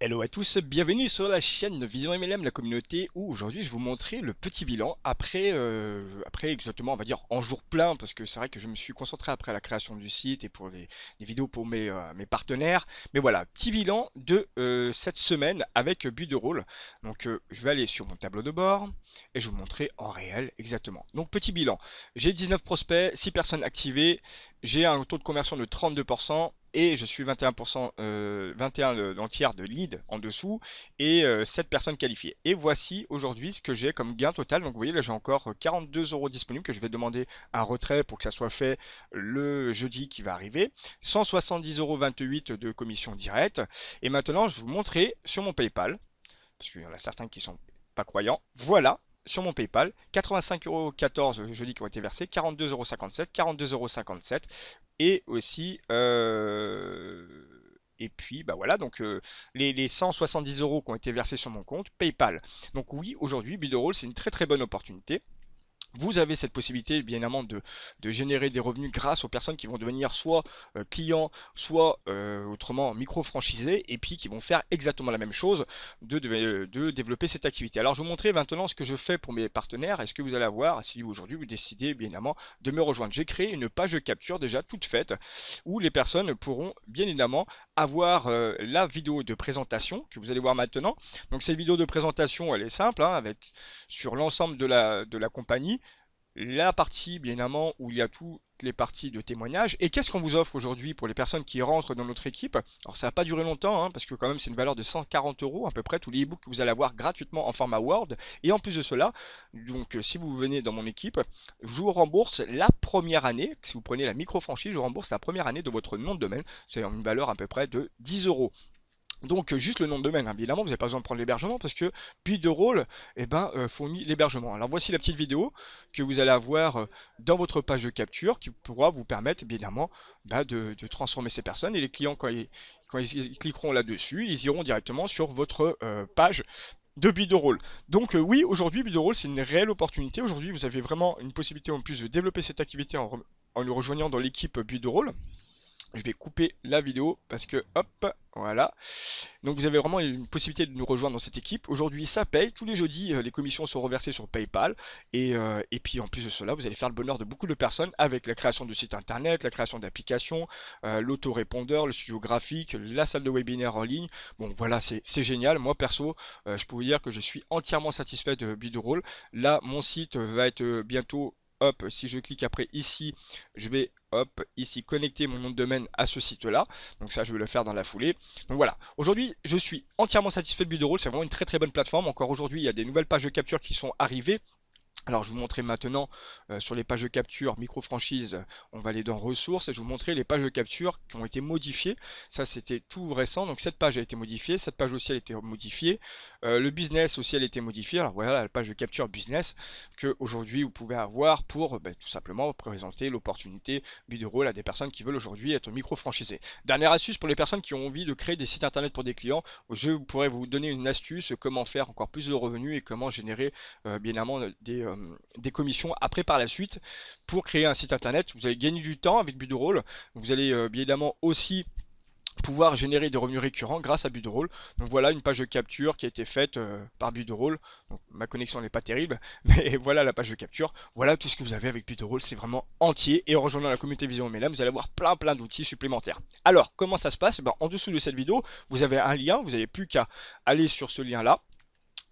Hello à tous, bienvenue sur la chaîne Vision MLM, la communauté où aujourd'hui je vais vous montrer le petit bilan après exactement on va dire en jour plein parce que c'est vrai que je me suis concentré après la création du site et pour des vidéos pour mes partenaires. Mais voilà, petit bilan de cette semaine avec but de rôle. Donc je vais aller sur mon tableau de bord et je vais vous montrer en réel exactement. Donc petit bilan, j'ai 19 prospects, 6 personnes activées, j'ai un taux de conversion de 32%. Et je suis 21%, 21 dans le tiers de lead en dessous et 7 personnes qualifiées. Et voici aujourd'hui ce que j'ai comme gain total. Donc vous voyez là j'ai encore 42 euros disponibles que je vais demander un retrait pour que ça soit fait le jeudi qui va arriver. 170,28 € de commission directe. Et maintenant je vais vous montrer sur mon PayPal, parce qu'il y en a certains qui sont pas croyants. Voilà, sur mon PayPal, 85,14 € jeudi qui ont été versés, 42,57 €, 42,57 € et aussi et puis bah voilà donc les 170 € qui ont été versés sur mon compte PayPal. Donc oui, aujourd'hui Bidroll c'est une très très bonne opportunité. Vous avez cette possibilité, bien évidemment, de générer des revenus grâce aux personnes qui vont devenir soit clients, soit autrement micro-franchisés, et puis qui vont faire exactement la même chose, de développer cette activité. Alors, je vais vous montrer maintenant ce que je fais pour mes partenaires, et ce que vous allez avoir si aujourd'hui vous décidez, bien évidemment, de me rejoindre. J'ai créé une page de capture déjà toute faite, où les personnes pourront, bien évidemment, avoir la vidéo de présentation que vous allez voir maintenant. Donc, cette vidéo de présentation, elle est simple, hein, avec sur l'ensemble de la compagnie, la partie bien évidemment où il y a toutes les parties de témoignages. Et qu'est-ce qu'on vous offre aujourd'hui pour les personnes qui rentrent dans notre équipe? Alors ça va pas durer longtemps, hein, parce que quand même c'est une valeur de 140 € à peu près, tous les e-books que vous allez avoir gratuitement en format Word. Et en plus de cela, donc si vous venez dans mon équipe, je vous rembourse la première année. Si vous prenez la micro-franchise, je vous rembourse la première année de votre nom de domaine. C'est une valeur à peu près de 10 €. Donc juste le nom de domaine, hein. Évidemment, vous n'avez pas besoin de prendre l'hébergement parce que Bidroll fournit l'hébergement. Alors voici la petite vidéo que vous allez avoir dans votre page de capture qui pourra vous permettre évidemment de transformer ces personnes. Et les clients, quand ils cliqueront là-dessus, ils iront directement sur votre page de Bidroll. Donc oui, aujourd'hui Bidroll c'est une réelle opportunité. Aujourd'hui vous avez vraiment une possibilité en plus de développer cette activité en le rejoignant dans l'équipe Bidroll. Je vais couper la vidéo parce que hop, voilà. Donc vous avez vraiment une possibilité de nous rejoindre dans cette équipe. Aujourd'hui ça paye, tous les jeudis les commissions sont reversées sur PayPal. Et puis en plus de cela, vous allez faire le bonheur de beaucoup de personnes avec la création de sites internet, la création d'applications, l'autorépondeur, le studio graphique, la salle de webinaire en ligne. Bon voilà, c'est génial. Moi perso, je peux vous dire que je suis entièrement satisfait de Bidroll. Là, mon site va être bientôt... Hop, si je clique après ici, je vais hop, ici connecter mon nom de domaine à ce site là. Donc ça je vais le faire dans la foulée. Donc voilà, aujourd'hui je suis entièrement satisfait de Bidroll, c'est vraiment une très très bonne plateforme. Encore aujourd'hui il y a des nouvelles pages de capture qui sont arrivées. Alors je vais vous montrer maintenant sur les pages de capture micro-franchise, on va aller dans ressources et je vais vous montrer les pages de capture qui ont été modifiées. Ça c'était tout récent, donc cette page a été modifiée, cette page aussi elle a été modifiée, le business aussi elle a été modifiée. Alors voilà la page de capture business que aujourd'hui vous pouvez avoir pour tout simplement présenter l'opportunité Bidroll à des personnes qui veulent aujourd'hui être micro-franchisées. Dernière astuce pour les personnes qui ont envie de créer des sites internet pour des clients, je pourrais vous donner une astuce comment faire encore plus de revenus et comment générer bien évidemment des commissions après par la suite pour créer un site internet. Vous allez gagner du temps avec Bidroll. Vous allez bien évidemment aussi pouvoir générer des revenus récurrents grâce à Bidroll. Donc voilà une page de capture qui a été faite par Bidroll. Donc, ma connexion n'est pas terrible, mais voilà la page de capture. Voilà tout ce que vous avez avec Bidroll, c'est vraiment entier. Et en rejoignant la communauté Vision MLM, vous allez avoir plein d'outils supplémentaires. Alors comment ça se passe? En dessous de cette vidéo, vous avez un lien, vous n'avez plus qu'à aller sur ce lien là,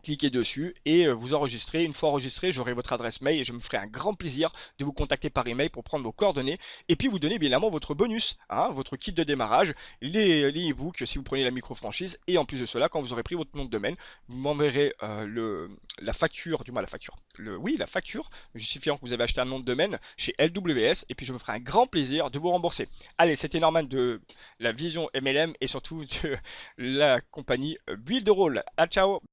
cliquez dessus et vous enregistrez. Une fois enregistré, j'aurai votre adresse mail et je me ferai un grand plaisir de vous contacter par email pour prendre vos coordonnées et puis vous donner bien évidemment votre bonus, hein, votre kit de démarrage, les e-books si vous prenez la micro-franchise. Et en plus de cela, quand vous aurez pris votre nom de domaine, vous m'enverrez la facture, du moins la facture, la facture justifiant que vous avez acheté un nom de domaine chez LWS et puis je me ferai un grand plaisir de vous rembourser. Allez, c'était Norman de la Vision MLM et surtout de la compagnie Bidroll. Ah, ciao.